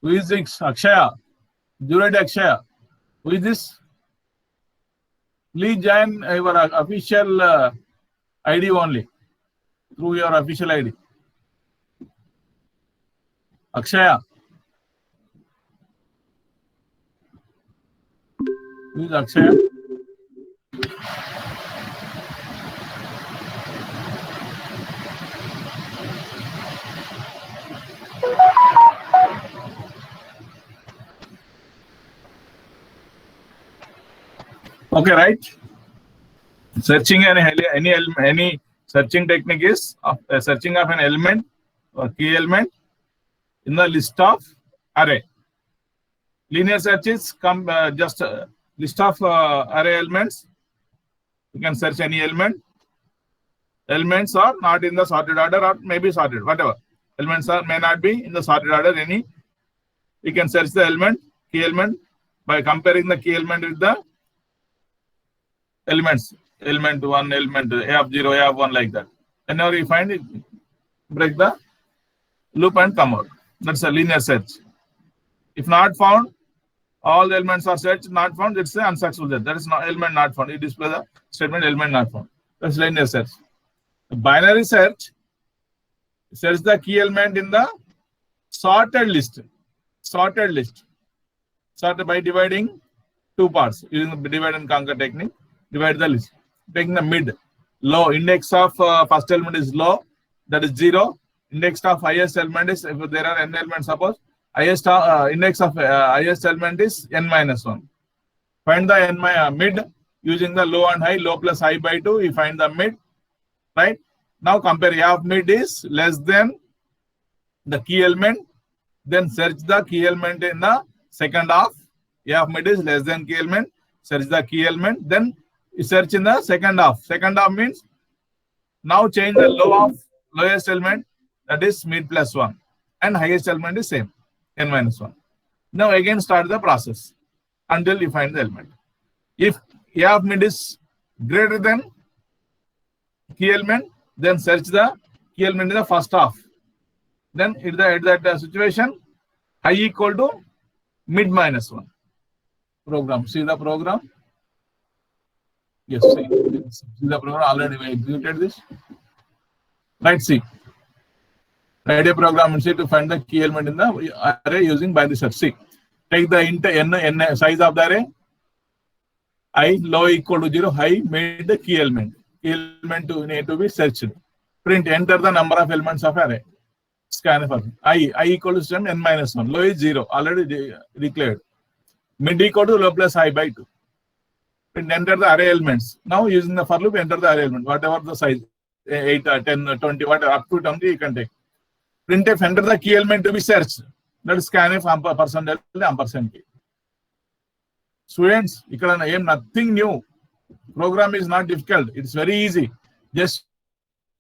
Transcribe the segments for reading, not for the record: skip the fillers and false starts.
Who is this? Akshaya. Junaid Akshaya. Who is this? Please join your official ID only. Through your official ID. Akshaya. Who is Akshaya? Okay, right? Searching any searching technique is searching of an element or key element in the list of array. Linear search is just list of array elements. You can search any element. Elements are not in the sorted order or maybe sorted, whatever. Elements may not be in the sorted order. You can search the element, key element, by comparing the key element with the elements. Element 1, element A of 0, A of 1, like that. Whenever you find it, break the loop and come out. That's a linear search. If not found, all the elements are searched, not found, it's an unsuccessful search. That is not element not found. You display the statement element not found. That's linear search. The binary search search the key element in the sorted list. Sorted list. Sorted by dividing two parts using the divide and conquer technique. Divide the list. Taking the mid, low, index of first element is low, that is 0. Index of highest element is, if there are n elements, suppose, highest index of highest element is n minus 1. Find the mid using the low and high, low plus high by 2, you find the mid, right? Now compare A of mid is less than the key element, then search the key element in the second half. A of mid is less than key element, search the key element, then you search in the second half. Second half means now change the low of lowest element, that is mid plus 1, and highest element is same, n minus 1. Now again start the process until you find the element. If A of mid is greater than key element, then search the key element in the first half. Then at that situation, high equal to mid minus 1. Program. See the program? Yes, see the program. Already we executed this. Right, see. Write a program and see to find the key element in the array using binary search. See. Take the int n size of the array. I low equal to 0, high made the key element. Key element need to be searched. Print, enter the number of elements of array. Scan for I equal to n minus 1. Low is 0, already declared. Mid equal to low plus high by 2. Print, enter the array elements. Now using the for loop, enter the array element, whatever the size, 8, 10, 20, whatever, up to 20 you can take. Printf, enter the key element to be searched. That is scanf %ampersand key. Students, nothing new. Program is not difficult. It's very easy. Just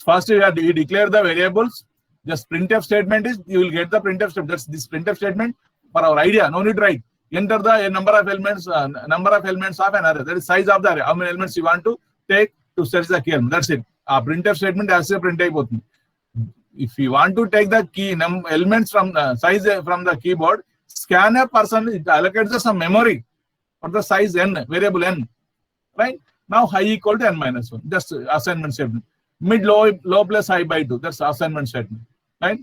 first you declare the variables. Just printf statement is, you will get the printf statement. That's this printf statement for our idea. No need to write. Enter the number of elements of an array. That is size of the array. How many elements you want to take to search the key element. That's it. Printf statement as a printf. If you want to take the key elements from size from the keyboard, scan a person, it allocates some memory for the size n, variable n. Right? Now high equal to n minus 1. Just assignment statement. Mid low plus high by 2. That's assignment statement. Right?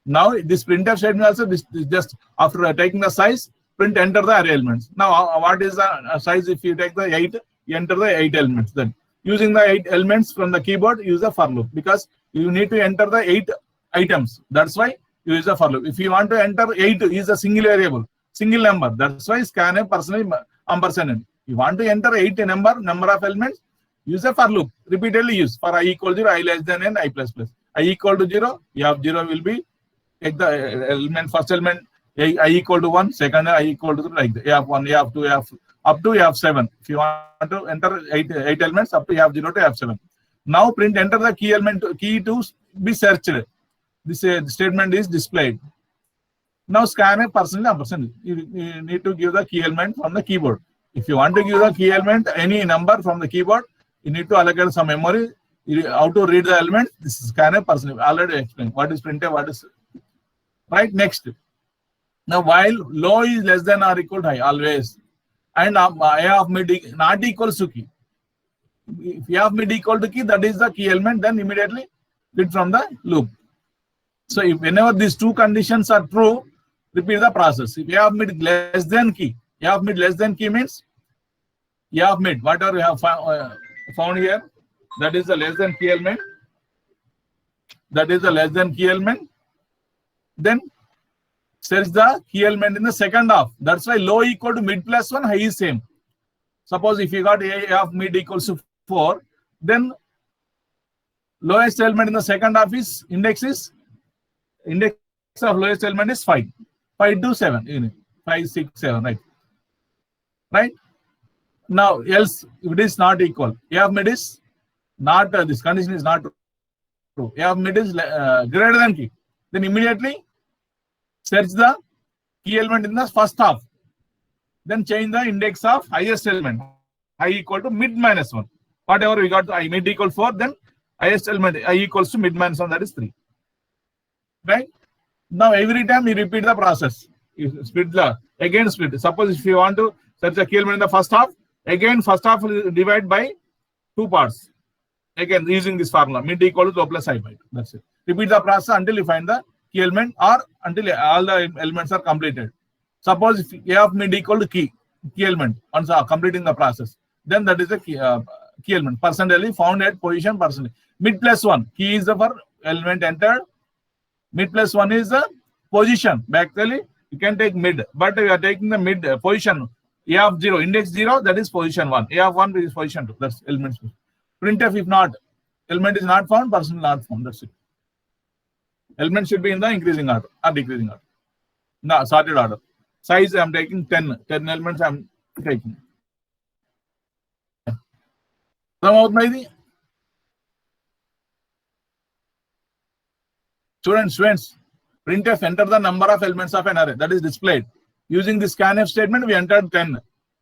Now this printf statement also, this just after taking the size, print enter the array elements. Now what is the size? If you take the 8, you enter the 8 elements. Then using the 8 elements from the keyboard, use the for loop, because you need to enter the 8 items. That's why you use the for loop. If you want to enter 8 is a single variable, single number. That's why scan a personally ampersand. You want to enter 8 number of elements, use a for loop. Repeatedly use. For I equal to 0, I less than n, I plus plus. I equal to 0, you have 0 will be, take the element, first element, I equal to 1, second I equal to 3, like that. You have 1, you have 2, you have up to you have 7. If you want to enter 8 elements, up to you have 0 to you have 7. Now print enter the key element, key to be searched. This statement is displayed. Now scan a personally ampersand. You need to give the key element from the keyboard. If you want to give the key element any number from the keyboard, you need to allocate some memory. How to read the element? This is scan a personally. Already explained. What is printf? What is right? Next. Now, while low is less than or equal to high, always, and A of mid not equals to key. If A of mid equal to key, that is the key element, then immediately quit from the loop. So, if whenever these two conditions are true, repeat the process. If A of mid less than key, A of mid less than key means A of mid, whatever we have found here, that is the less than key element. That is the less than key element. Then search the key element in the second half. That's why low equal to mid plus 1, high is same. Suppose if you got A of mid equals to 4, then lowest element in the second half is index of lowest element is 5. 5 to 7. 5, 6, 7, right? Right? Now, else if it is not equal, A of mid is not, this condition is not true. A of mid is greater than key. Then immediately search the key element in the first half. Then change the index of highest element. I equal to mid minus 1. Whatever we got, I mid equal 4, then highest element I equals to mid minus 1, that is 3. Right? Now every time you repeat the process. You split the, again split. Suppose if you want to search the key element in the first half, again first half will divide by 2 parts. Again using this formula, mid equal to low plus high by 2. That's it. Repeat the process until you find the key element or until all the elements are completed. Suppose if A of mid equal to key element, once completing the process, then that is the key element. Percentile found at position percentile. Mid plus 1, key is the for element entered. Mid plus 1 is the position. Actually, you can take mid, but we are taking the mid position. A of 0, index 0, that is position 1. A of 1 is position 2. That's element. Printf, if not, element is not found, percentile not found. That's it. Element should be in the increasing order or decreasing order. No, sorted order. Size, I am taking 10. 10 elements I am taking. Students, printf enter the number of elements of an array that is displayed. Using the scanf statement, we entered 10.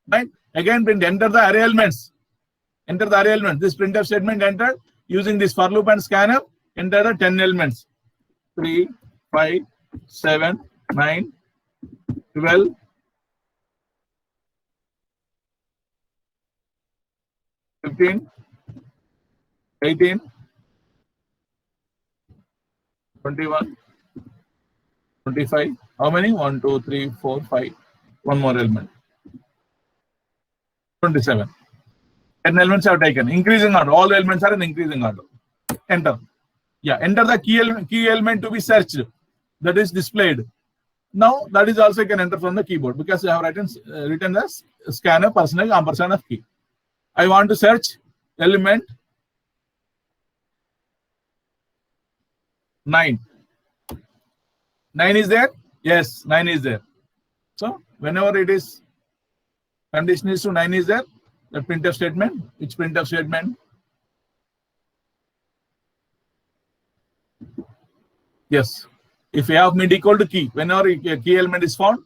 Right? Again, print enter the array elements. Enter the array elements. This printf statement entered using this for loop and scanf, enter the 10 elements. 3, 5, 7, 9, 12, 15, 18, 21, 25. How many? 1, 2, 3, 4, 5. One more element. 27. 10 elements have taken. Increasing order. All the elements are in increasing order. Enter. Yeah, enter the key element to be searched. That is displayed. Now that is also you can enter from the keyboard because you have written the scanf percentage ampersand of key. I want to search element 9. 9 is there? Yes, 9 is there. So whenever it is condition is to 9 is there, the printf statement. Which printf statement? Yes. If A of mid equal to key, whenever a key element is found,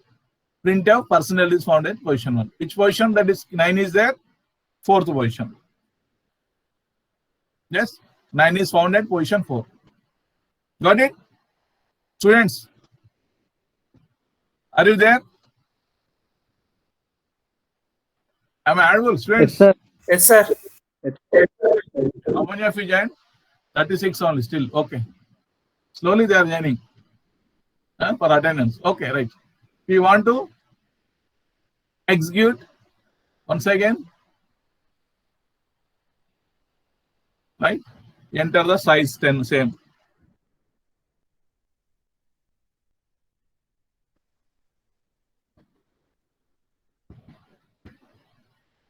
printf percentile is found at position 1. Which position? That is 9 is there? 4th position. Yes, 9 is found at position 4. Got it? Students, are you there? Am I audible, students? Yes, sir. Yes, sir. How many of you joined? 36 only still. Okay. Slowly they are joining for attendance. Okay, right. We want to execute once again. Right? Enter the size 10, same.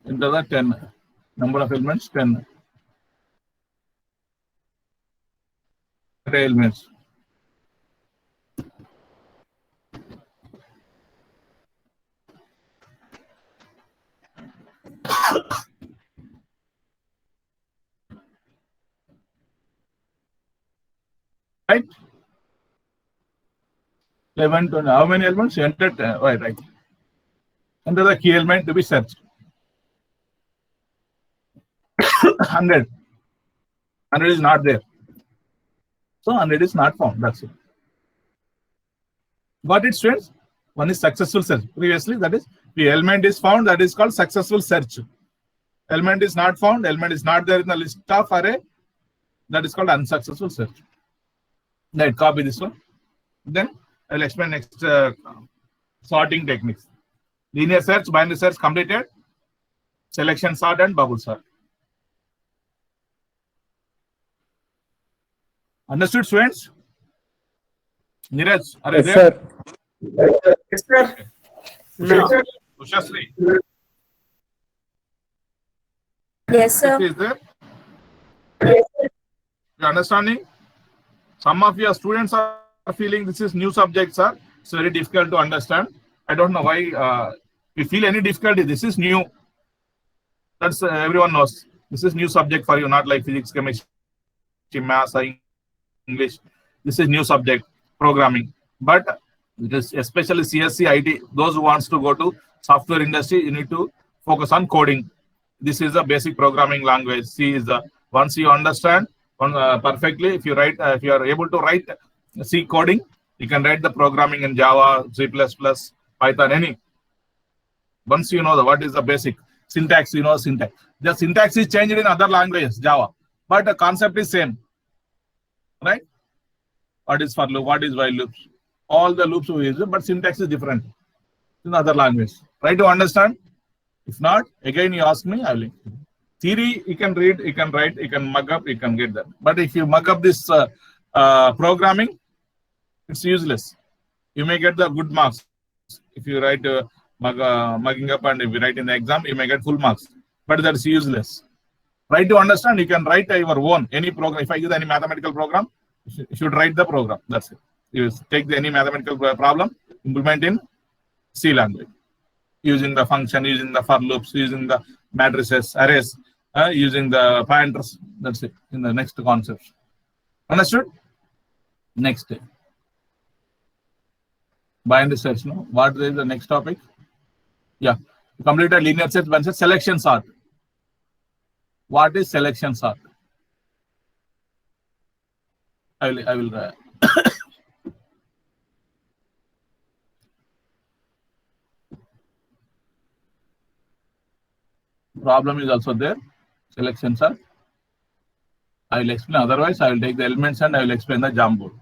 Enter the 10. Number of elements 10. Array elements. Right? 11, 20. How many elements? Enter 10. Right. Enter the key element to be searched. 100. 100 is not there. So 100 is not found. That's it. Got it, students? One is successful search. Previously, that is, the element is found, that is called successful search. Element is not found, element is not there in the list of array, that is called unsuccessful search. Right, copy this one. Then I will explain next sorting techniques. Linear search, binary search completed. Selection sort and bubble sort. Understood, students? Neeraj, are you there? Yes, sir. Ushasri, Yes, sir. is there? You understanding? Some of your students are feeling this is new subject, sir. It's very difficult to understand. I don't know why. If you feel any difficulty, this is new. That's everyone knows. This is new subject for you, not like physics, chemistry, maths, English. This is new subject, programming. But it is especially CSC, IT, those who wants to go to software industry, you need to focus on coding. This is a basic programming language. C is the, once you understand perfectly, if you write, if you are able to write C coding, you can write the programming in Java, C++, Python, any. Once you know what is the basic syntax, you know syntax. The syntax is changed in other languages, Java, but the concept is same, right? What is for loop? What is while loops? All the loops we use, but syntax is different in other language. Try to understand. If not, again you ask me, I will. Theory you can read, you can write, you can mug up, you can get that. But if you mug up this programming, it's useless. You may get the good marks if you write mugging up, and if you write in the exam, you may get full marks. But that's useless. Try to understand. You can write your own any program. If I give any mathematical program, you should write the program. That's it. You take any mathematical problem, implement in C language, using the function, using the for loops, using the matrices, arrays, using the pointers. That's it. In the next concept. Understood? Next. Binary search. No. What is the next topic? Yeah. Completed linear search, binary search, selection sort. What is selection sort? I will. Problem is also there. Selection sort. I will explain. Otherwise, I will take the elements and I will explain the Jamboard.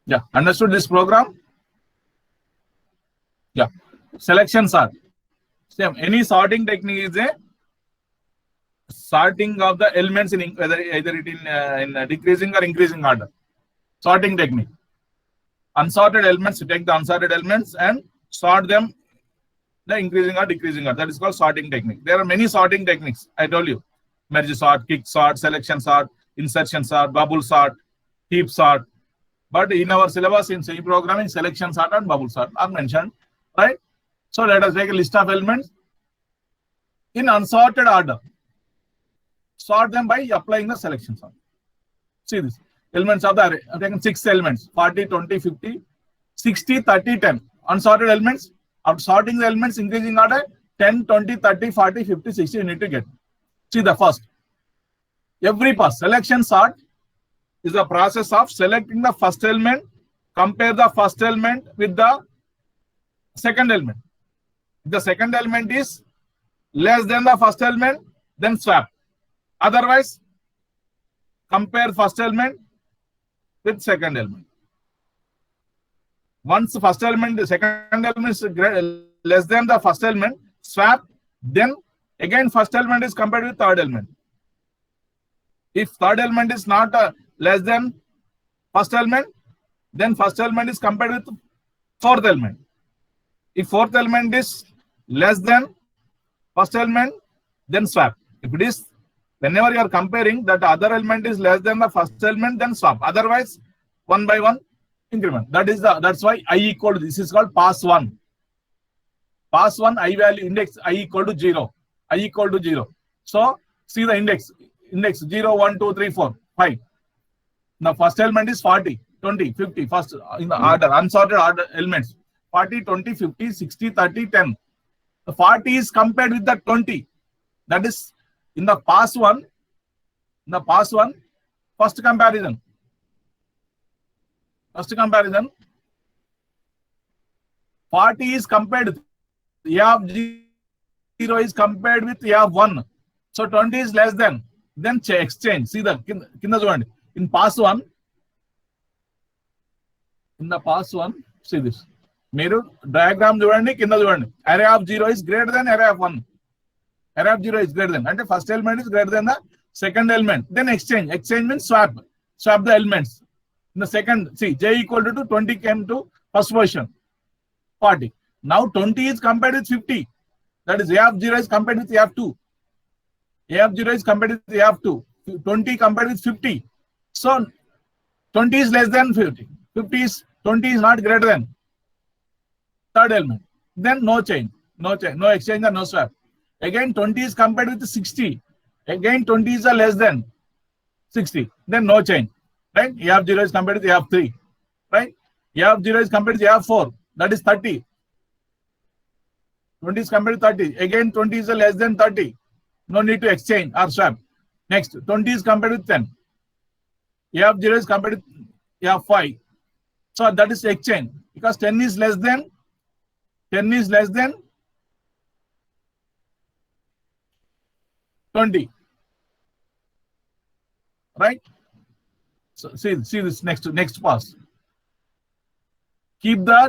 Yeah. Understood this program? Yeah. Selection sort. Same. Any sorting technique is a sorting of the elements in either it in decreasing or increasing order. Sorting technique. Unsorted elements, you take the unsorted elements and sort them the increasing or decreasing order. That is called sorting technique. There are many sorting techniques. I told you. Merge sort, kick sort, selection sort, insertion sort, bubble sort, heap sort. But in our syllabus in C programming, selection sort and bubble sort are mentioned, right? So let us take a list of elements in unsorted order. Sort them by applying the selection sort. See this. Elements of the array. I've taken 6 elements. 40, 20, 50, 60, 30, 10. Unsorted elements. After sorting the elements, increasing order, 10, 20, 30, 40, 50, 60, you need to get. See the first. Every pass. Selection sort is the process of selecting the first element, compare the first element with the second element. If the second element is less than the first element, then swap. Otherwise, compare first element with second element. Once the first element, the second element is less than the first element, swap, then again first element is compared with third element. If third element is not less than first element, then first element is compared with fourth element. If fourth element is less than first element, then swap. If it is, whenever you are comparing that other element is less than the first element, then swap. Otherwise, one by one increment. That's why I equal to, this is called pass 1. Pass 1 I value index I equal to 0. I equal to 0. So see the index 0, 1, 2, 3, 4, 5. Now first element is 40, 20, 50. First in the order, unsorted order elements. 40, 20, 50, 60, 30, 10. The 40 is compared with the 20. That is in the pass 1. In the pass 1, first comparison. 40 is compared with A of 0 is compared with A of 1. So 20 is less than. Then exchange. See the kinda చూడండి. In pass 1. In the pass 1, see this. మీరు diagram చూడండి, కింద చూడండి. Array of 0 is greater than array of 1. Array of 0 is greater than. అంటే first element is greater than the second element. Then exchange. Exchange means swap. Swap the elements. In the second, see, j equal to 20 came to first position. 40. Now 20 is compared with 50. That is A of 0 is compared with A of 2. A of 0 is compared with A of 2. 20 compared with 50. So 20 is less than 50. 20 is not greater than third element. Then no change. No exchange and no swap. Again 20 is compared with 60. Again 20 is less than 60. Then no change. Right? A of 0 is compared with A of 3. Right? A of 0 is compared with A of 4. That is 30. 20 is compared to 30. Again 20 is less than 30. No need to exchange or swap. Next 20 is compared with 10. A of 0 is compared with A of 5. So that is exchange because 10 is less than 20. Right? So see this next pass. Keep the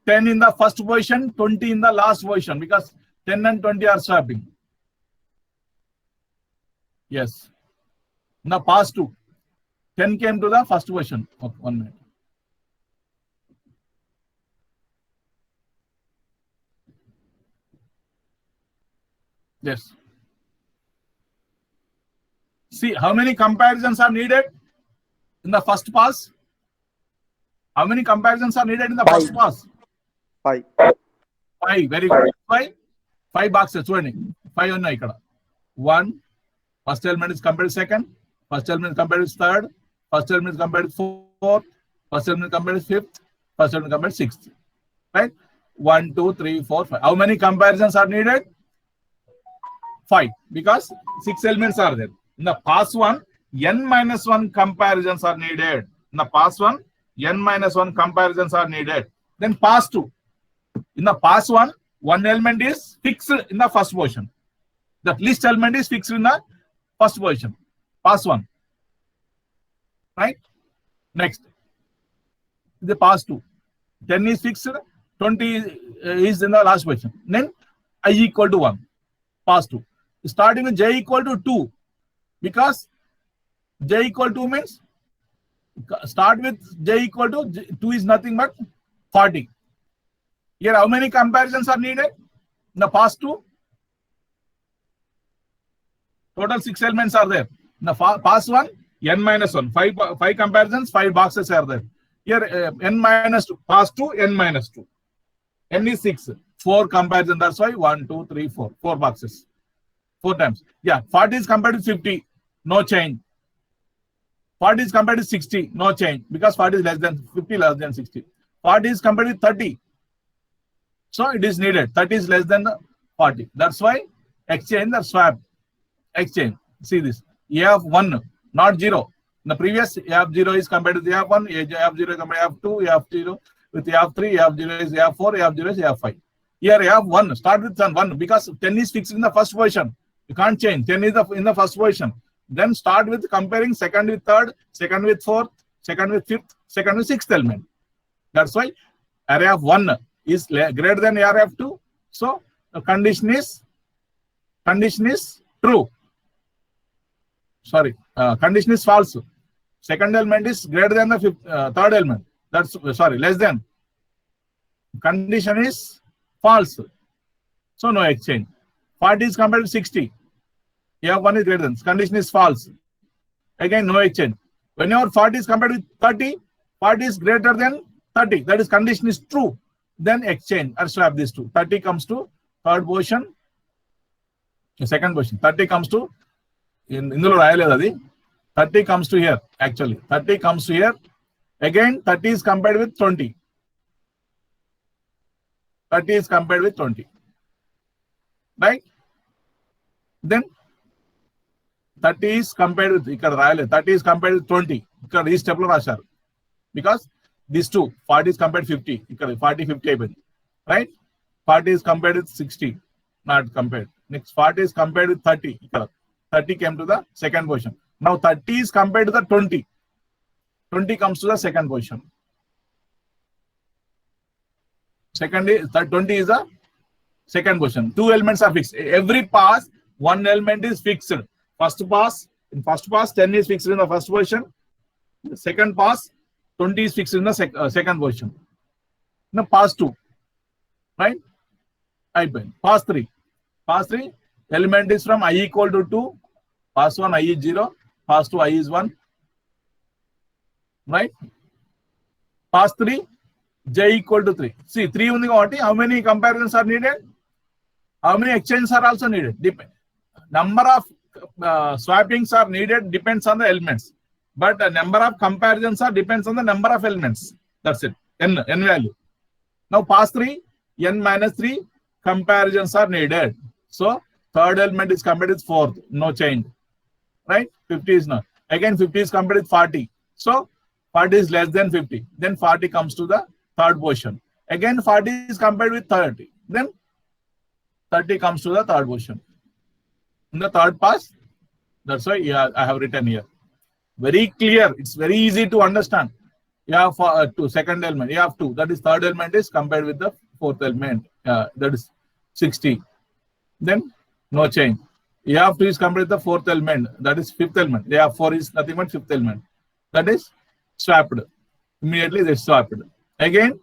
10 in the first position, 20 in the last position because 10 and 20 are swapping. Yes. Now pass 2. 10 came to the first position. Okay, 1 minute. Yes. See how many comparisons are needed in the first pass? How many comparisons are needed in the first pass? 5. 5. Very good. 5 boxes. చూడండి 5 ఉన్నాయి ఇక్కడ. 1. First element is compared with second. First element is compared with third. First element is compared with fourth. First element is compared with fifth. First element is compared with sixth. Right? 1, 2, 3, 4, 5. How many comparisons are needed? 5. Because 6 elements are there. In the pass 1, n-1 comparisons are needed. In the pass 1, n-1 comparisons are needed. Then pass 2. In the pass 1, one element is fixed in the first position. The least element is fixed in the first position. Pass 1. Right? Next. The pass 2. 10 is fixed. 20 is in the last position. Then I equal to 1. Pass 2. Starting with j equal to 2. Because j equal to means start with j equal to 2 is nothing but 40. Here how many comparisons are needed? In the pass 2. Total 6 elements are there. In the pass 1, n-1. 5 comparisons, 5 boxes are there. Here n-2. Pass 2, n-2. N is 6. 4 comparisons. That's why 1, 2, 3, 4. 4 boxes. 4 times. Yeah, 40 is compared to 50. No change. 40 is compared to 60. No change. Because 40 is less than 50, less than 60. 40 is compared to 30. So it is needed. 30 is less than 40. That's why exchange or swap. Exchange. See this. A of 1, not 0. In the previous, A of 0 is compared to A of 1. A of 0 is compared to A of 2. A of 0 with A of 3. A of 0 is A of 4. A of 0 is A of 5. Here A of 1. Start with 1 because 10 is fixed in the first position. You can't change. 10 is in the first position. Then start with comparing second with third, second with fourth, second with fifth, second with sixth element. That's why array of 1 is greater than array of 2. So the condition is true. Sorry, condition is false. Second element is greater than the third element. That's less than. Condition is false. So no exchange. 40 is compared to 60. A of 1 is greater than. Condition is false. Again, no exchange. Whenever 40 is compared with 30, 40 is greater than 30. That is condition is true. Then exchange or swap these two. 30 comes to third position. Second position. 30 comes to ఇందులో రాయలేదు అది 30 comes to here actually 30 comes to here again 30 is compared with 20 30 is compared with 20 right then 30 is compared with ఇక్కడ రాయలేదు 30 is compared with 20 ఇక్కడ ఈ step లో రాశారు because these two 40 is compared to 50 ఇక్కడ 40 50 అయిపోయింది right? 40 is compared with 60, not compared. Next 40 is compared with 30. 30 came to the second position. Now 30 is compared to the 20. 20 comes to the second position. Second is that 20 is the second position. Two elements are fixed. Every pass, one element is fixed. First pass, in first pass, 10 is fixed in the first position. The second pass, 20 is fixed in the second position. Now pass 2, right? Pass 3. Pass 3, element is from I equal to 2. Pass 1, I is 0. Pass 2, I is 1. Right? Pass 3, J equal to 3. See, 3 only got it. How many comparisons are needed? How many exchanges are also needed? Number of swappings are needed depends on the elements. But the number of comparisons are depends on the number of elements. That's it. N value. Now pass 3, N minus 3 comparisons are needed. So third element is compared with fourth. No change. Right? 50 is not. Again 50 is compared with 40. So 40 is less than 50. Then 40 comes to the third position. Again 40 is compared with 30. Then 30 comes to the third position. In the third pass, that's why I have written here. Very clear. It's very easy to understand. You have two, second element. You have 2. That is third element is compared with the fourth element. That is 60. Then no change. You have 2 is compared with the fourth element. That is fifth element. You have 4 is nothing but fifth element. That is swapped. Immediately they swapped. Again,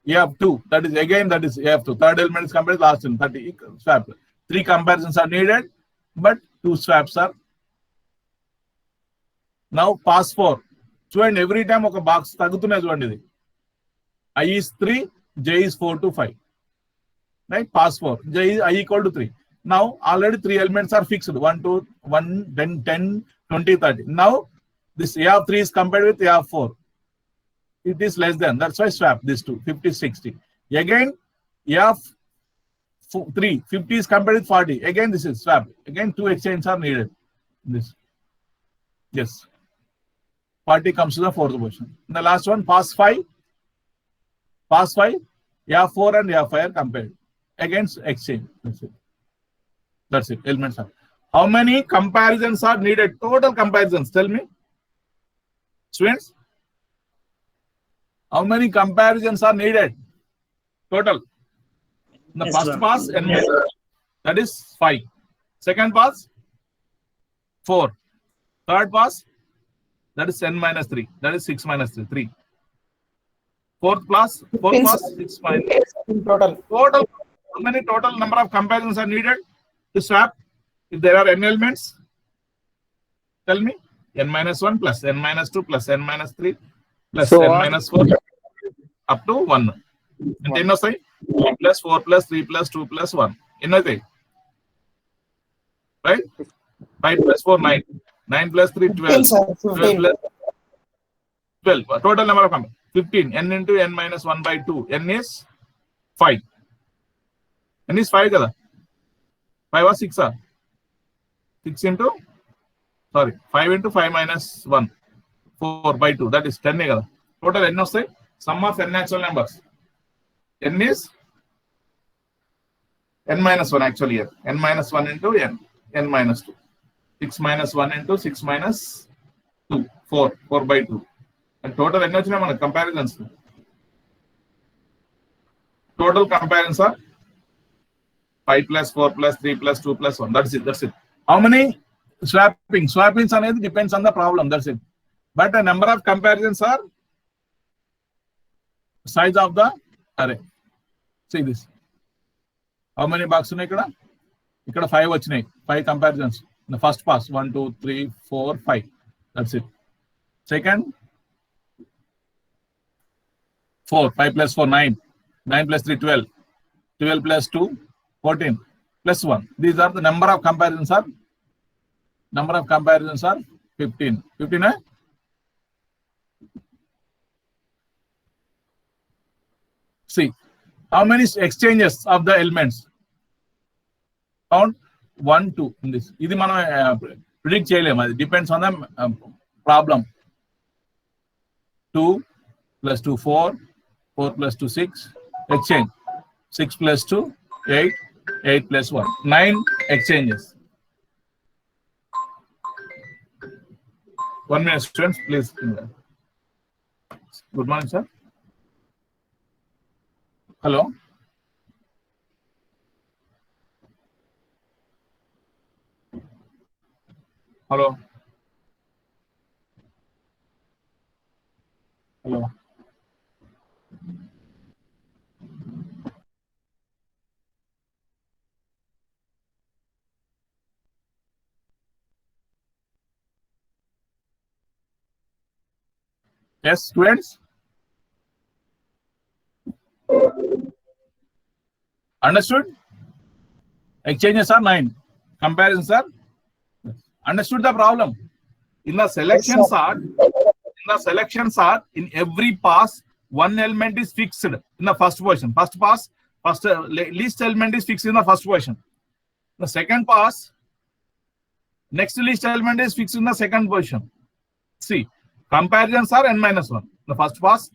you have 2. That is again, that is you have 2. Third element is compared with last element. 30 swapped. 3 comparisons are needed, but 2 swaps are. Now pass 4. చూడండి every time ఒక box తగ్గుతున్నాయి చూడండి ఇది. I is 3, J is 4 to 5. Right? Pass 4. J is I equal to 3. Now already 3 elements are fixed. 1, 2, 1, 10, 10, 20, 30. Now this A of 3 is compared with A of 4. It is less than. That's why swap this 2. 50, 60. Again A of 3. 50 is compared with 40. Again this is swap. Again 2 exchanges are needed. This. Yes. 40 comes to the fourth position. And the last one, pass 5. Pass 5. A4 and A5 are compared. Against exchange. That's it. That's it. Elements are. How many comparisons are needed? Total comparisons. Tell me. Students. How many comparisons are needed? Total. In the first pass, N that is 5. Second pass, 4. Third pass, that is N minus 3. That is 6 minus 3. 3. Fourth pass, 6 minus. Total. Total. How many total number of comparisons are needed to swap? If there are n elements, tell me. N minus 1 plus N minus 2 plus N minus 3 plus So N on. minus 4 up to 1. And then 3 plus 4 plus 3 plus 2 plus 1. Innate. Right? 5 plus 4, 9. 9 plus 3, 12. 12 plus 12. Total number of comparisons. 15. N into N minus 1 by 2. N is 5. N is 5 kada. 5 or 6 are. 6 into, sorry, 5 into 5 minus 1. 4 by 2. That is 10 kada. Total N of say sum of N natural numbers. N is N minus 1 actually here. N minus 1 into N. N minus 2. 6 minus 1 into 6 minus 2. 4. 4 by 2. And total N natural comparisons. Total comparisons are 5 plus 4 plus 3 plus 2 plus 1. That's it. That's it. How many swapping? Swappings depends on the problem. That's it. But the number of comparisons are size of the array. See this. How many boxes are there? Here 5 vachinayi. 5 comparisons. In the first pass 1, 2, 3, 4, 5. That's it. Second 4. 5 plus 4, 9. 9 plus 3, 12. 12 plus 2, 14. Plus 1. These are the number of comparisons are. Number of comparisons are 15. 15, eh? See, how many exchanges of the elements? Count 1, 2 in this. This man predict cheyalem. It depends on the problem. 2 plus 2, 4. 4 plus 2, 6. Exchange. 6 plus 2, 8, 8 plus 1, 9 exchanges. 1 minute, students, please. Good morning, sir. Hello. Hello. Hello. Yes, students. Understood? Exchanges are 9. Comparisons are. Understood the problem? In the selection sort, in every pass, one element is fixed in the first position. First pass, least element is fixed in the first position. The second pass, next least element is fixed in the second position. See, comparisons are n minus 1. The first pass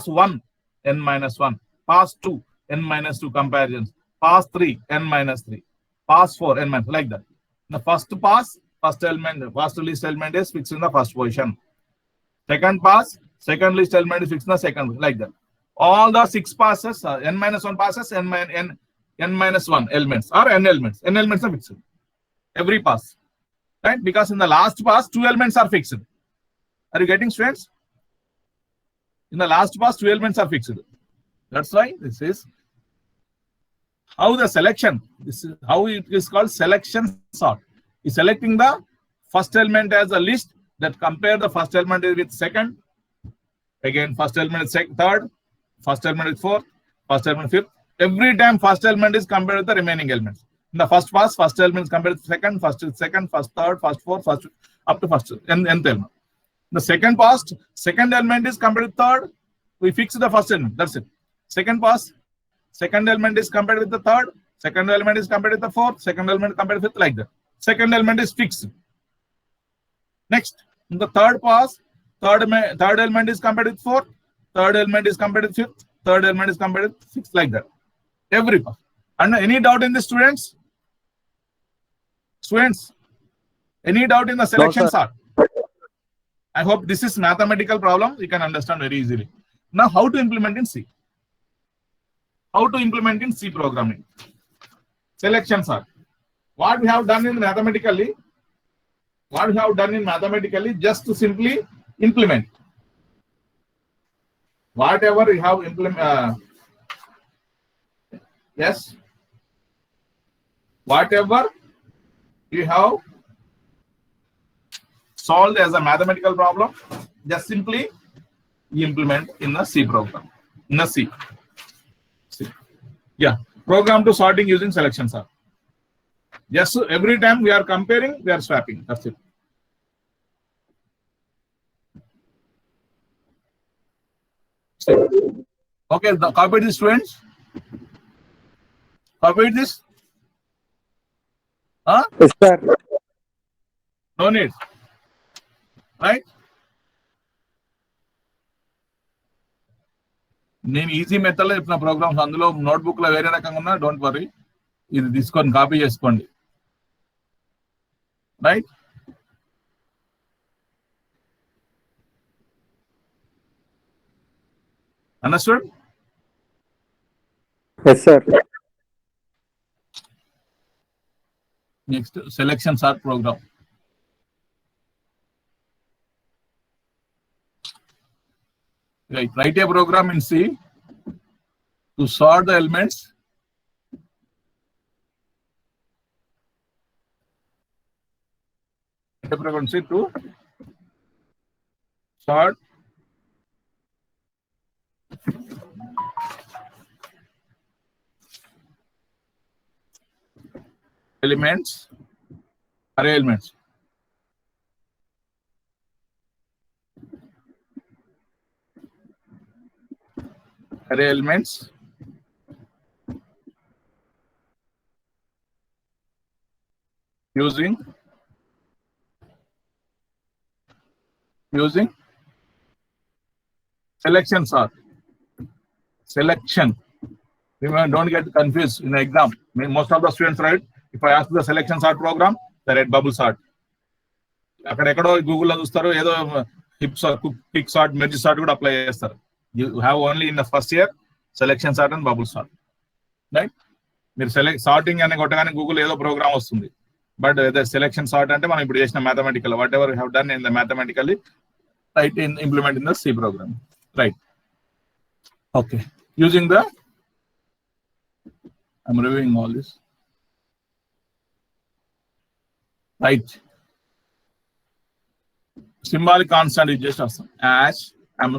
1, n minus 1. Pass 2, n minus 2 comparisons. Pass 3, n minus 3. Pass 4, n minus, like that. The first pass, first least element is fixed in the first position. Second pass, second least element is fixed in the second, like that. All the 6 passes, n minus 1 passes, n minus 1 elements or n elements. N elements are fixed. Every pass. Right? Because in the last pass, 2 elements are fixed. Are you getting, students? In the last pass, 2 elements are fixed. That's why this is how the selection, this is how it is called selection sort. Is selecting the first element as a list that compare the first element with second. Again, first element is third, first element is fourth, first element fifth. Every time first element is compared with the remaining elements. In the first pass, first element is compared with second, first, third, first, fourth, first, up to first, nth element. The second pass, second element is compared with third. We fix the first element. That's it. Second pass, second element is compared with the third. Second element is compared with the fourth. Second element compared with fifth, like that. Second element is fixed. Next, in the third pass, third element is compared with fourth. Third element is compared with fifth. Third element is compared with sixth, like that. Every pass. And any doubt in the students? Students, any doubt in the selection sort? I hope this is mathematical problem. You can understand very easily. Now, how to implement in C? How to implement in C programming? Selection sort. What we have done in mathematically? What we have done in mathematically? Just to simply implement. Whatever we have implement. Yes. Whatever you have solved as a mathematical problem, just simply implement in the C program. In the C. Yeah. Program to sorting using selection sort. Yes, so every time we are comparing, we are swapping. That's it. Okay, copy this, students. Copy this. Huh? Yes, sir. No need. Right? నేను easy method లో చెప్పిన programmes అందులో notebook లో వేరే రకంగా ఉన్నా don't worry, ఇది తీసుకొని కాపీ చేసుకోండి. Right? Understood? Yes, sir. Next, selection sort program. Right. Write a program in C to sort the elements. Write a program in C to sort elements, array elements. Array elements using selection sort. Selection Remember, don't get confused in the exam. Most of the students write, if I ask the selection sort program, they write bubble sort. అక్కడెక్కడో గూగుల్లో చూస్తారు ఏదో hip sort, kick sort, merge sort కూడా apply చేస్తారు. You have only in the first year selection sort and bubble sort, right? మీరు sorting అని కొట్టగానే Google ఏదో ప్రోగ్రామ్ వస్తుంది. బట్ సెలెక్షన్ సార్ట్ అంటే మనం ఇప్పుడు చేసిన mathematical whatever have done in the mathematically right in implement in the C program, right? Okay, using the IM reviewing all this, right? Symbolic constant is just awesome. As I'm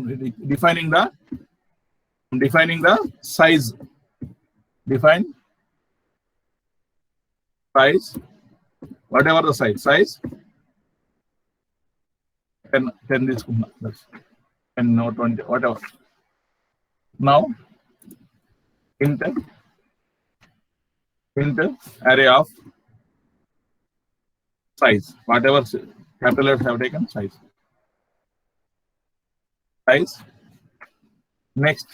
defining the size. Define size, whatever the size. 10 this, that's 10 or 20, whatever. Now int array of size, whatever capital letters have taken, size. Next,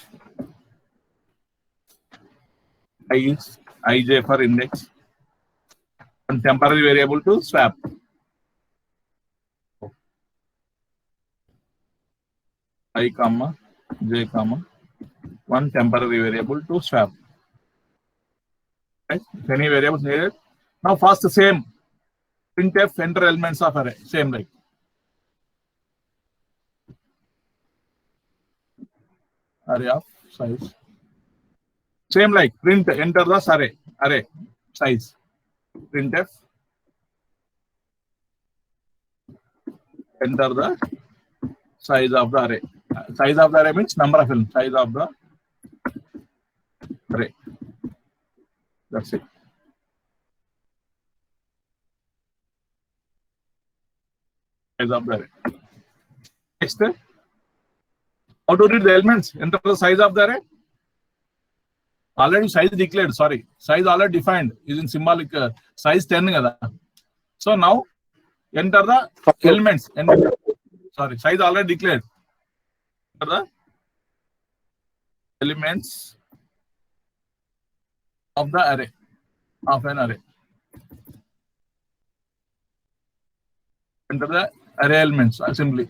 ij for index and temporary variable to swap. I comma j comma one temporary variable to swap. Right? If any variables needed. Now first the same. Printf enter elements of array, same like array of size, same like print enter the array size. Printf enter the size of the array. Size of the array means number of elements. Size of the array. That's it. Size of the array. Next, how to read the elements? Enter the size of the array. Already size declared. Sorry, size already defined using symbolic size 10 kada. So now enter the elements. Sorry, size already declared. Enter the elements of the array, of an array. Enter the array elements. Simply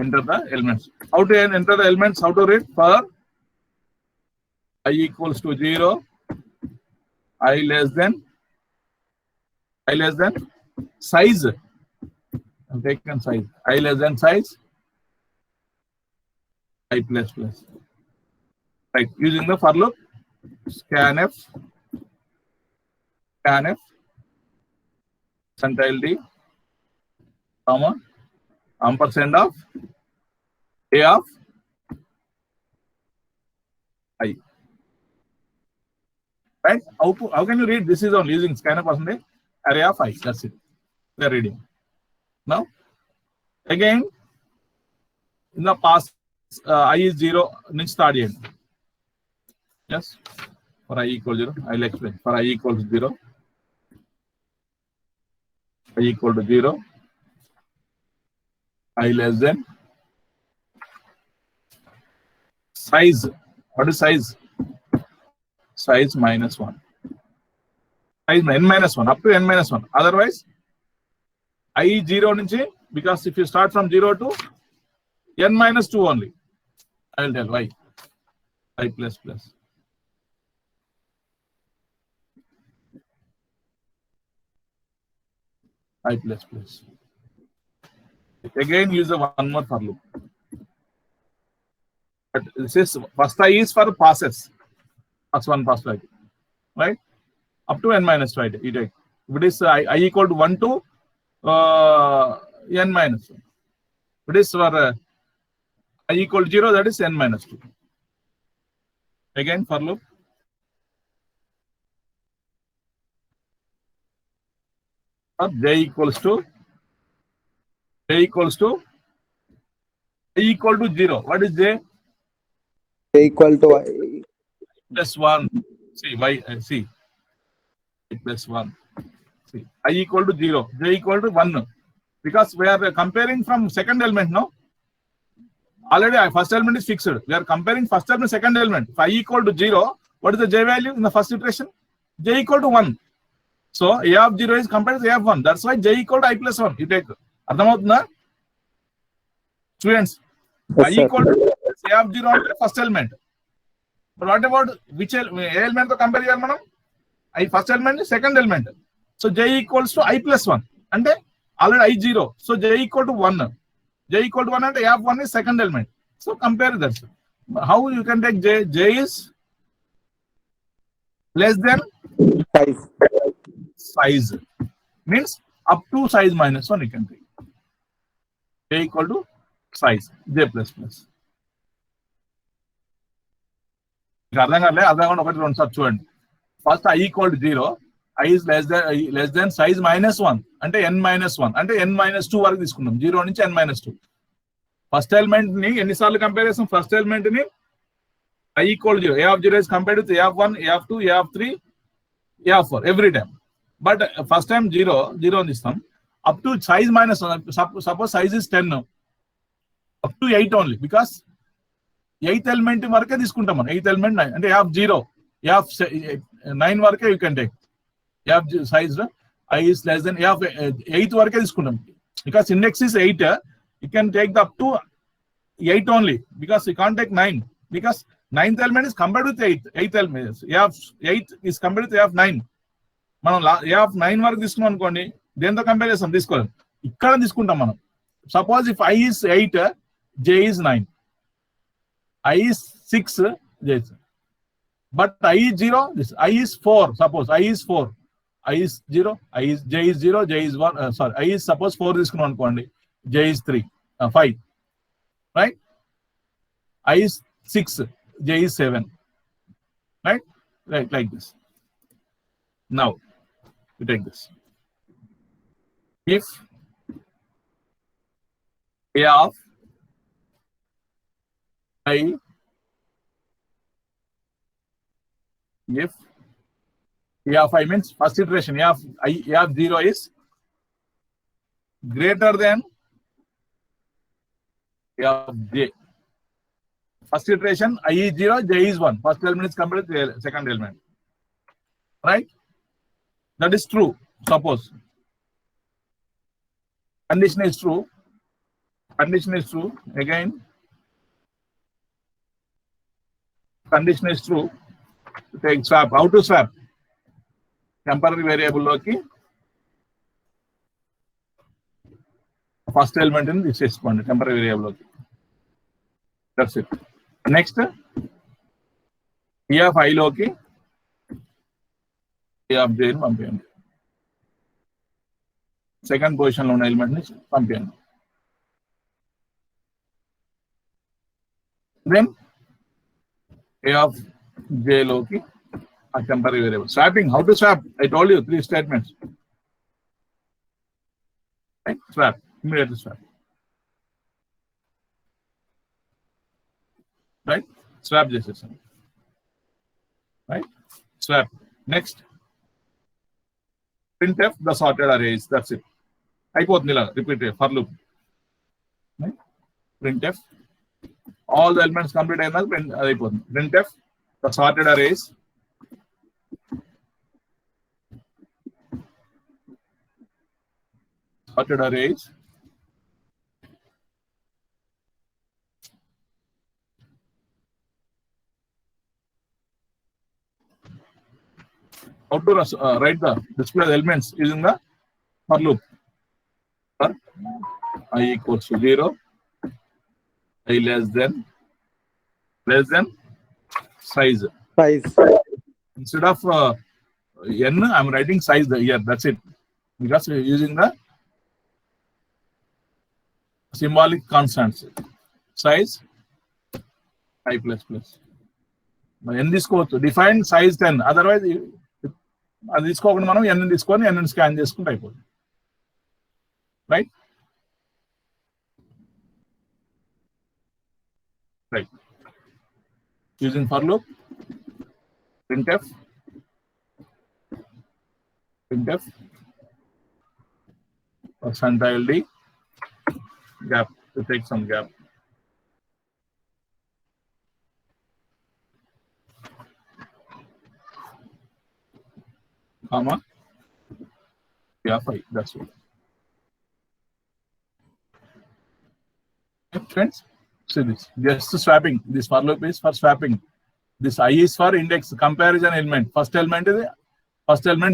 enter the elements. How to enter the elements? How to read? For I equals to 0, I less than size. I've taken size. I less than size, I plus plus. Right. Using the for loop, scanf, centile d, comma, ampersand of a of I. Right? How can you read? This is on using scanf percentage array of I. That's it. We are reading. Now, again, in the past, I is 0, next start end. Yes, for I equals 0, I will explain. For I equals 0, I equal to 0, I less than size. What is size? Size minus 1. Size n minus 1, up to n minus 1. Otherwise, I is 0 nunchi, because if you start from 0 to n minus 2 only, I will tell why. I plus plus. I plus plus. Again, use the one more for loop. But this is first I is for passes. That's one pass, right? Up to n minus 2. You take. If it is I equal to 1 to n minus 1. If it is for I equal to 0, that is n minus 2. Again, for loop. J equals to I equal to 0. What is J? J equal to I. Plus 1. See, y, see. Plus 1. See, I equal to 0. J equal to 1. Because we are comparing from second element, no? Already, first element is fixed. We are comparing first element, second element. If I equal to 0, What is the j value in the first iteration? J equal to 1. So a of 0 is compared to a of 1. That's why j equal to I plus 1. You take. Ardhamautunda? Students, Yes, I sir. equal to a of 0 on the first element. But what about which element to compare here, madam? I first element is second element. So j equals to I plus 1. And already I 0. So j equal to 1. J equal to 1 and a of 1 is second element. So compare that. How you can take j? J is less than Size. size. Means up to size minus 1 you can take. J equal to size. J plus plus. అర్థం కాలే అర్థం కాకుండా ఒకటి రెండు సార్లు చూడండి. First I equal to 0, I is less than size minus 1 అంటే n minus 1 అంటే n minus 2 వరకు తీసుకున్నాం. 0 నుంచి n minus 2. ఫస్ట్ ఎలిమెంట్ ని ఎన్నిసార్లు కంపేర్ చేస్తాం? ఫస్ట్ ఎలిమెంట్ ని I equal to 0. A of 0 is compared with A of 1, A of 2, A of 3, A of 4 every time. But first time 0 అని ఇస్తాం. Up to size minus 1. Suppose size is 10 now. Up to 8 only because 8th element వరకే తీసుకుంటాం మనం. 8th element 9 అంటే A of 0, A of 9 వరకే you can take. A of size I is less than A of 8 వరకే తీసుకుంటాం. Because index is 8, you can take the up to 8 only because you can't take 9 because 9th element is compared with 8th element. A of 8 is compared with A of 9. మనం A of 9 వరకు తీసుకున్నాం అనుకోండి, దేంతో compare చేస్తాం? తీసుకోవాలి, ఇక్కడ తీసుకుంటాం మనం. Suppose if I is 8, J is 9. I is 6, J is. But I is 0, this I is 4. Suppose I is 4, I is 0, J is 0, J is 1. Sorry, I is suppose 4 తీసుకున్నాం అనుకోండి, J is 3, 5, right? I is 6, J is 7, right? Right, like this. Now you take this. If A of I, if A of I means first iteration, A of 0 is greater than A of J. First iteration I is 0, J is 1. First element is compared to the second element. Right? That is true. Suppose condition is true. Condition is true. Again, condition is true. Take swap. How to swap? Temporary variable loki first element in this is temporary variable loki. That's it. Next, A of I loki A of J పంపియండి. Second position లో ఉన్న element ని పంపియండి. Then A of J లోకి a temporary variable. Swapping. How to swap? I told you 3 statements. Right? Swap. Immediately swap. Right? Swap చేసేసాం. Right? Swap. Next. Printf the sorted arrays. That's it. అయిపోతుంది ఇలా repeat for loop. Printf all the elements complete అయినాక అది అయిపోతుంది. Printf the sorted arrays. Sorted arrays. How to write the display the elements using the for loop. For I equals to 0, I less than size. Instead of n, I'm writing size here. That's it. Because we're using the symbolic constants. Size I plus plus. n తీసుకోవచ్చు. Define size 10. Otherwise, అది తీసుకోకుండా మనం n తీసుకొని n scan చేసుకుంటే అయిపోతుంది. Right? Right. Using for loop, printf, percentile d, gap, to take some gap. comma, yeah, 5. That's it. Okay, friends, see this. Just swapping. This for loop is for swapping. This I is for index comparison element. First element is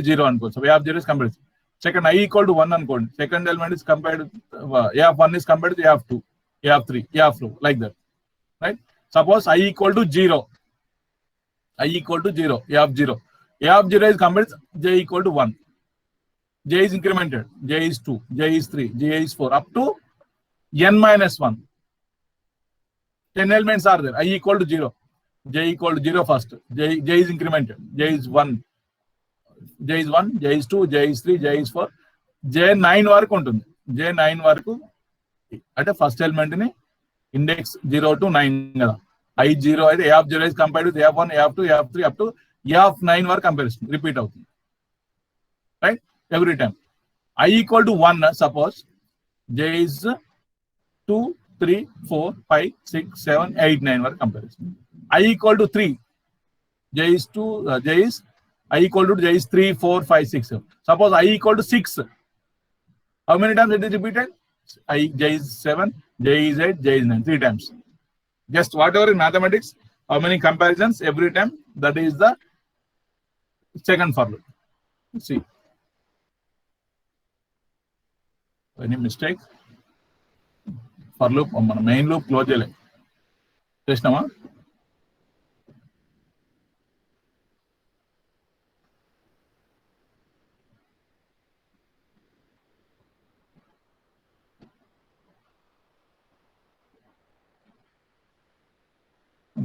0 unquote. So A of 0 is compared. Second I equal to 1 unquote. Second element is compared. A of 1 is compared to A of 2, A of 3, A of 2, like that. Right? Suppose I equal to 0. I equal to 0. A of 0. A of 0 is compared to J equal to 1. J is incremented. J is 2. J is 3. J is 4. Up to n minus 1. 10 elements are there. I equal to 0. J equal to 0 first. J is incremented. J is 1. J is 1. J is 2. J is 3. J is 4. J 9 వరకు ఉంటుంది. J 9 వరకు అంటే first element ని index 0 to 9 కదా. I0 అయితే A of 0 is compared with A of 1, A of 2, A of 3 up to A of 9 వరకు comparison repeat అవుతుంది. Right? Every time. I equal to 1 suppose J is 2, 3, 4, 5, 6, 7, 8, 9 వరకు comparison. I equal to 3. J is 2, J is I equal to J is 3, 4, 5, 6, 7. Suppose I equal to 6. How many times it is repeated? J is 7, J is 8, J is 9. 3 times. Just whatever in mathematics, how many comparisons every time, that is the second for loop. See. Any mistake? For loop, main loop close cheyale. Chesnama?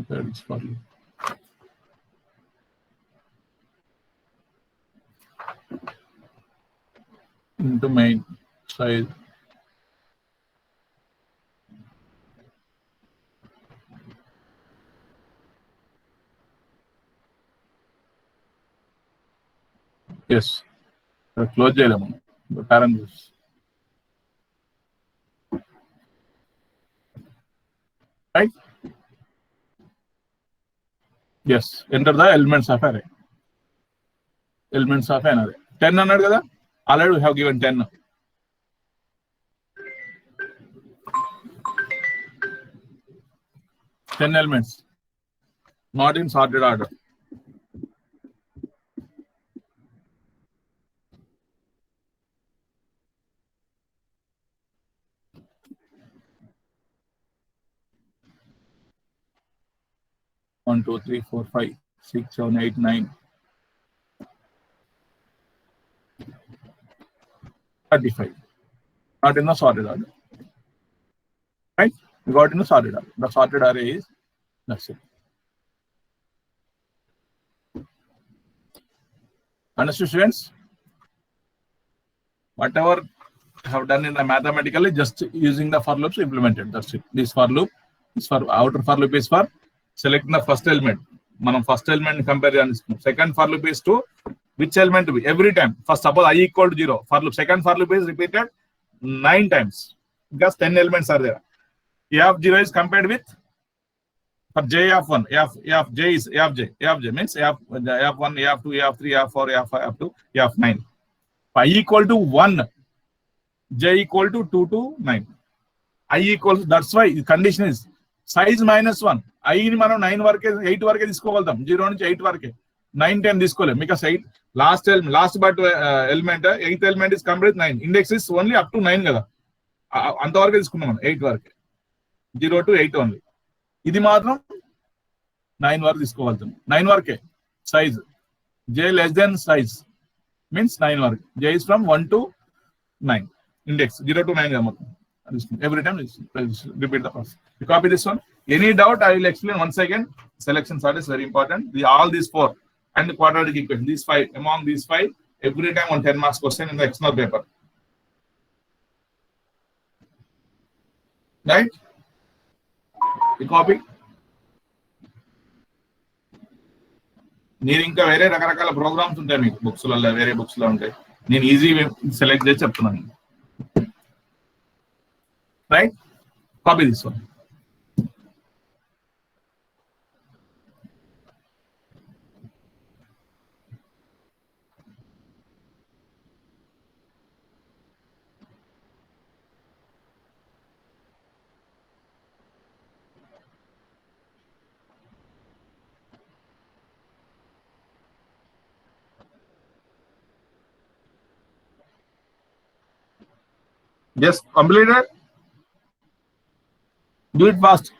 That is for loop. Into main size. Yes. Close cheyalamu. The parenthesis. Right? Yes. Enter the elements of array. Elements of an array. 10 అన్నాడు కదా. Already we have given 10. 10 elements. Not in sorted order. One, 2, 3, 4, 5, 6, 7, 8, 9. 35. Not in the sorted order. Right? We got in the sorted order. The sorted array is, that's it. Understood, students? Whatever I have done in the mathematically, just using the for loops implemented. That's it. This for loop is for outer for loop is for selecting the first element. Manam first element comparison. Second for loop is to which element to be every time. First, suppose I equal to 0. For loop. Second for loop is repeated 9 times. Because 10 elements are there. A of 0 is compared with for J of 1. A of J is A of J. A of J means A of 1, A of 2, A of 3, A of 4, A of 5, up to A of 9. I equal to 1. J equal to 2 to 9. I equals, that's why the condition is size minus 1. I ni మనం 9 వరకే 8 వరకే తీసుకోగలుగుతాం. 0 నుంచి 8 వరకే. 9, 10 తీసుకోలేం. Because 8 last but element 8th element is compared with 9. Index is only up to 9 కదా. అంతవరకే తీసుకున్నాం మనం 8 వరకే. 0 to 8 only. ఇది మాత్రం 9 వరకు తీసుకోగలుగుతాం. 9 వరకే size. J less than size means 9 వరకు. J is from 1 to 9. Index 0 to 9 కదా. Every time repeat the process. You copy this one. Any doubt, I will explain once again. Selection sort is very important. All these 4 and the quadratic equation. These 5. Among these 5, every time on 10 marks question in the external paper. Right? You copy. నేను ఇంకా వేరే రకరకాల programmes ఉంటాయి మీకు బుక్స్లలో వేరే బుక్స్లో ఉంటాయి. నేను ఈజీ సెలెక్ట్ చేసి చెప్తున్నాను. Right? Copy this one. Yes, completed. Do it fast.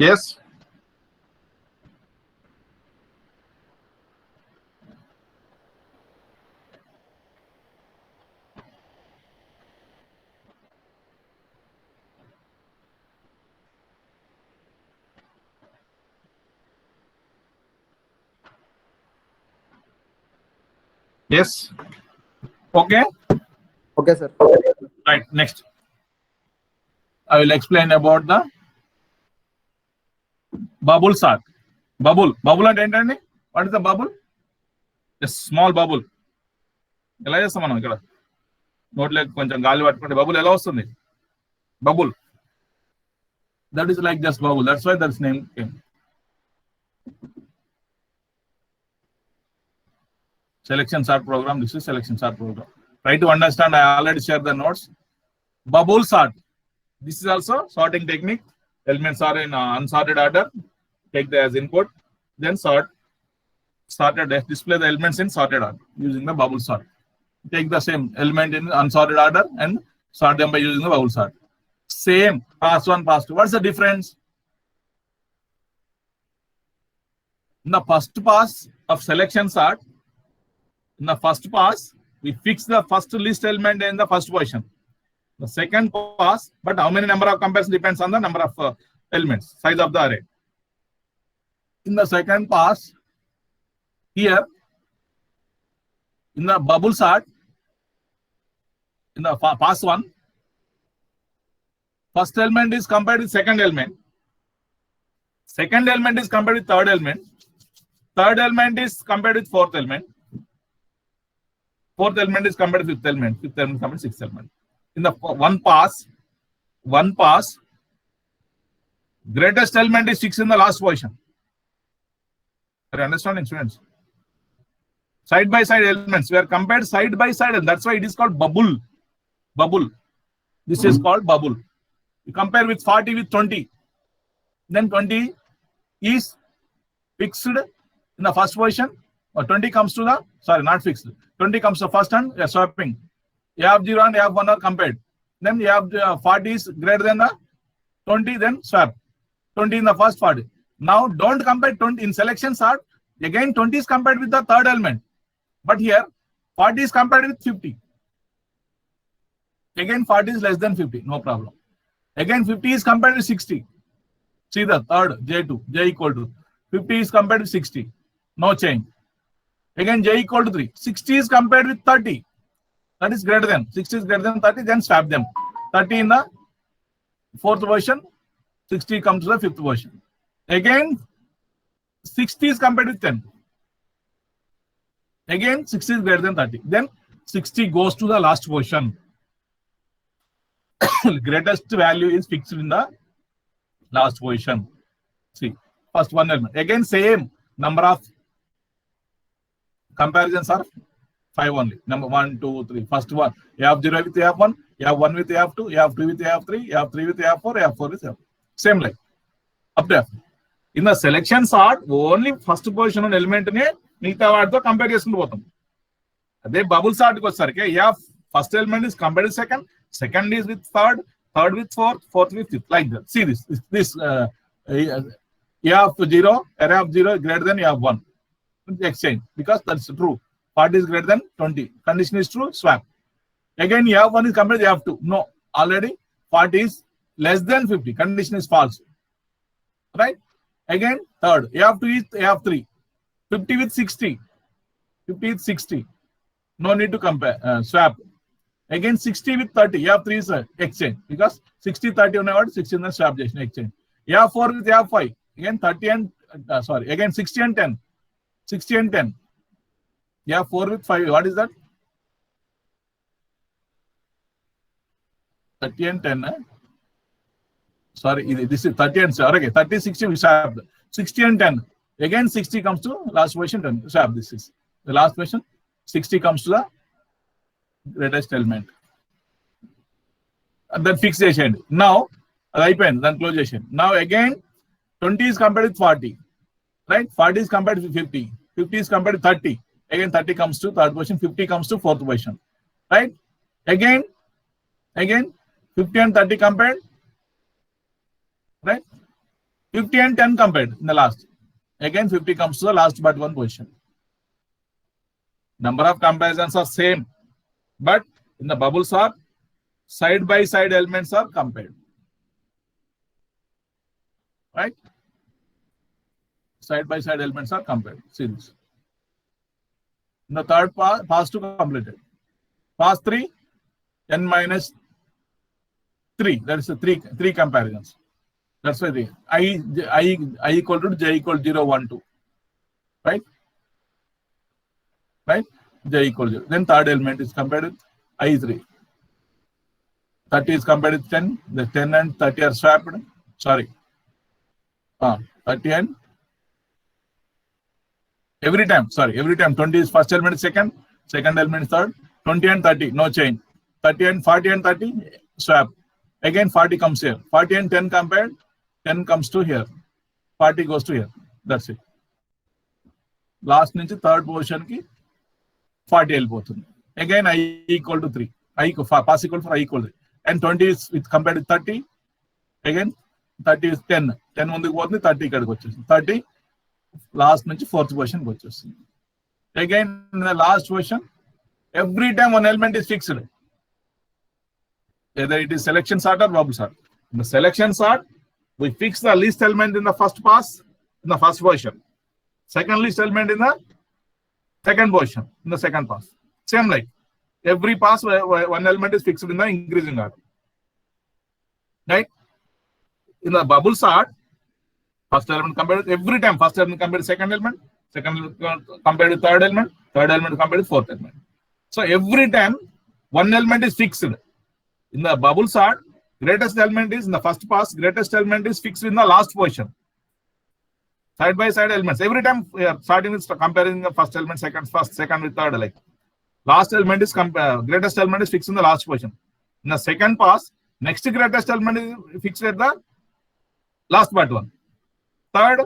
Yes. Yes. Okay. Okay, sir. Right. Next, I will explain about the bubble sort. Bubble. Bubble అంటే ఏంటండి? What is the bubble? A small bubble. ఎలా చేస్తాం మనం ఇక్కడ నోట్లో కొంచెం గాలి పట్టుకుంటే బబుల్ ఎలా వస్తుంది? Bubble. That is like just bubble. That's why that's name came. Selection sort program. This is selection sort program. Try to understand. I already shared the notes. Bubble sort. This is also sorting technique. Elements are in unsorted order. Take the as input. Then sorted. Display the elements in sorted order using the bubble sort. Take the same element in unsorted order and sort them by using the bubble sort. Same pass 1, pass 2. What's the difference? In the first pass of selection sort, in the first pass, we fix the first list element in the first position. The second pass, but how many number of comparison depends on the number of elements, size of the array. In the second pass, here, in the bubble sort, in the pass 1, first element is compared with second element. Second element is compared with third element. Third element is compared with fourth element. Fourth element is compared with fifth element. Fifth element compared with sixth element. In the one pass, greatest element is 6 in the last position. Are you understanding, students? Side by side elements. We are compared side by side, and that's why it is called bubble. Bubble. This is called bubble. You compare with 40 with 20. Then 20 is fixed in the first position. Or 20 comes to the, sorry, not fixed. 20 comes to first and you are swapping. You have 0 and you have 1 are compared. Then you have 40 is greater than the 20, then swap. 20 in the first 40. Now don't compare 20 in selection sort. Again 20 is compared with the third element. But here 40 is compared with 50. Again 40 is less than 50. No problem. Again 50 is compared with 60. See the third J2, J equal to 50 is compared with 60. No change. Again J equal to 3. 60 is compared with 30. That is greater than. 60 is greater than 30. Then swap them. 30 in the fourth position. 60 comes to the fifth position. Again 60 is compared with 10. Again 60 is greater than 30. Then 60 goes to the last position. Greatest value is fixed in the last position. See, first one element. Again, same number of comparisons are 5 only. Number 1, 2, 3. First one, you have 0 with you have 1, you have 1 with you have 2, you have 2 with you have 3, you have 3 with you have 4, you have 4 with you have 4. Same like up there. In the selection sort, only first position on element ne మిగతా వాటితో compare చేసుకుంటూ పోతాం. అదే bubble sort కి వచ్చేసరికి యా first element is compared with second, second is with third, third with fourth, fourth with fifth, like that. See this you have 0, array of 0 greater than you have 1. Exchange, because that's true. 40 is greater than 20. Condition is true, swap. Again, you have 1 is compared, you have 2. No, already 40 is less than 50. Condition is false. Right? Again, third, you have 2 is, you have 3. 50 with 60. 50 with 60. No need to compare, swap. Again, 60 with 30. You have 3 is exchange. Because 60, 30 on 60 in the swap generation exchange. You have 4 with you have 5. Again 30 and again 60 and 10. 60 and 10. You have 4 with 5. What is that? 30 and 10. Sorry, this is 30 and 7. Okay, 30, 60, we swap. 60 and 10. Again, 60 comes to last position, 10. Swap. This is the last position. 60 comes to the greatest element. And then fix the now, then close the now again, 20 is compared with 40. Right? 40 is compared with 50. 50 is compared to 30. Again, 30 comes to third position. 50 comes to fourth position. Right? Again, 50 and 30 compared. Right? 50 and 10 compared in the last. Again, 50 comes to the last but one position. Number of comparisons are same, but in the bubble sort, side by side elements are compared. Right? Side by side elements are compared. See this. In the third pass 2 completed. Pass 3, n minus 3. That is the three comparisons. That's why I equal to j equal 0, 1, 2. Right? Right? J equal 0. Then third element is compared with I3. 30 is compared with 10. The 10 and 30 are swapped. Sorry. 30 and every time 20 is first element is second element is third. 20 and 30, no change. 30 and 40 and 30, swap. Again 40 comes here. 40 and 10 compared. 10 comes to here. 40 goes to here. That's it. Last nunchi third position ki 40 వెళ్ళిపోతుంది. Again I equal to 3. Pass equal for I equal to 3. And 20 is with compared with 30. Again 30 is 10. 10 ముందుకు పోతుంది 30 ఇక్కడికి వచ్చేస్తుంది. 30 last నుంచి fourth position కి వచ్చేస్తుంది. Again in the last position, every time one element is fixed. Whether it is selection sort or bubble sort. In the selection sort, we fix the least element in the first pass, in the first position. Second least element in the second position, in the second pass. Same like every pass, one element is fixed in the increasing order. Right? In the bubble sort, first element compared with every time, first element compared with second element compared with third element compared with fourth element. So every time one element is fixed. In the bubble sort, greatest element is in the first pass, greatest element is fixed in the last position. Side by side elements. Every time we are starting with comparing the first element, second with third. Like last element is greatest element is fixed in the last position. In the second pass, next greatest element is fixed at the last but one. Third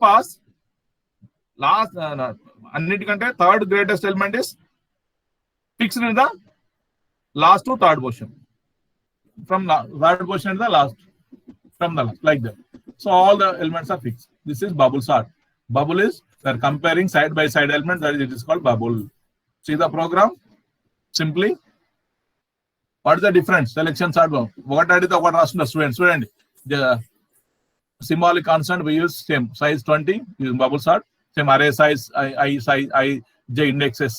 pass, last అన్నిటికంటే third greatest element is fixed in the last to third position. From third position to the last, from the last, like that. So all the elements are fixed. This is bubble sort. Bubble is we are comparing side by side elements. That is, it is called bubble. See the program simply. What is the difference? Selection sort. What are the what asked the students? The symbolic constant we use same size 20 using bubble sort. Same array size I j indexes,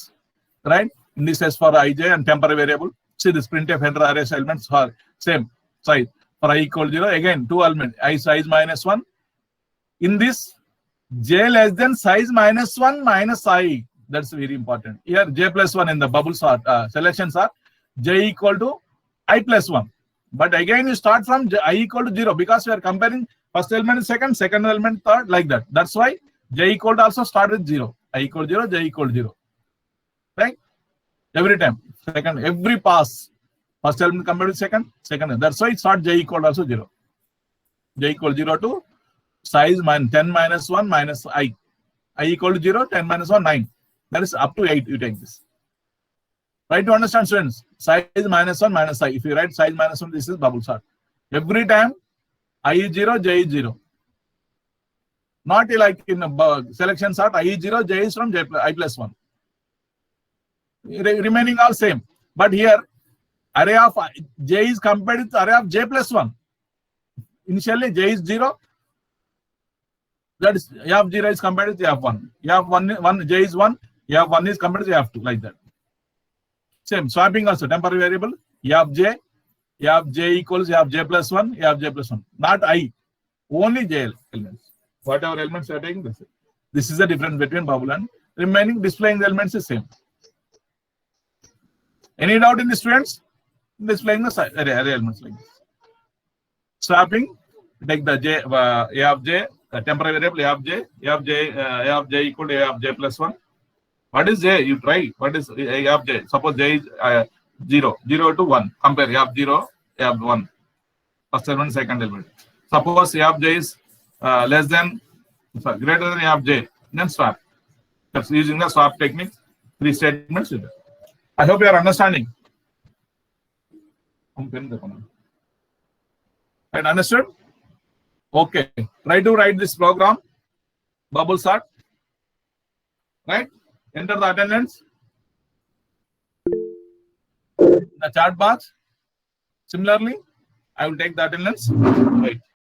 right? Indices for ij and temporary variable. See this printf header array elements are same size. For I equal 0, again 2 elements, I size minus 1. In this, j less than size minus 1 minus I. That's very important. Here j plus 1 in the bubble sort, selection sort, j equal to I plus 1. But again you start from I equal to 0 because we are comparing first element is second element third, like that. That's why j equal to also start with 0. I equal 0, j equal 0. Right? Every time. Second, every pass. First element compared with second. That's why it start j equal also 0. J equal 0 to size 10 minus 1 minus I. I equal to 0, 10 minus 1, 9. That is up to 8 you take this. Try to understand, students. Size minus 1 minus I. If you write size minus 1, this is bubble sort. Every time I is 0, j is 0. Not like in a selection sort, I is 0, j is from I plus 1. Remaining all same. But here, array of j is compared with array of j plus 1. Initially, j is 0. That is, a of 0 is compared with a of 1. A of 1 j is 1. A of 1 is compared with a of 2, like that. Same, swapping also, temporary variable. A of j equals a of j plus 1, a of j plus 1. Not I, only j elements. Whatever elements you are taking, this is the difference between bubble and remaining displaying the elements is same. Any doubt in the students? displaying the array elements like this. Swapping, take the j, a of j, temporary variable a of j, a of j equal to a of j plus 1. What is j? You try. What is a of j? Suppose j is 0, 0 to 1. Compare a of 0, a of 1. First element, second element. Suppose a of j is greater than a of j, then swap. That's using the swap technique. 3 statements. I hope you are understanding. Right, understood? Okay. Try to write this program. Bubble sort. Right? Enter the attendance. The chat box. Similarly, I will take the attendance. Right.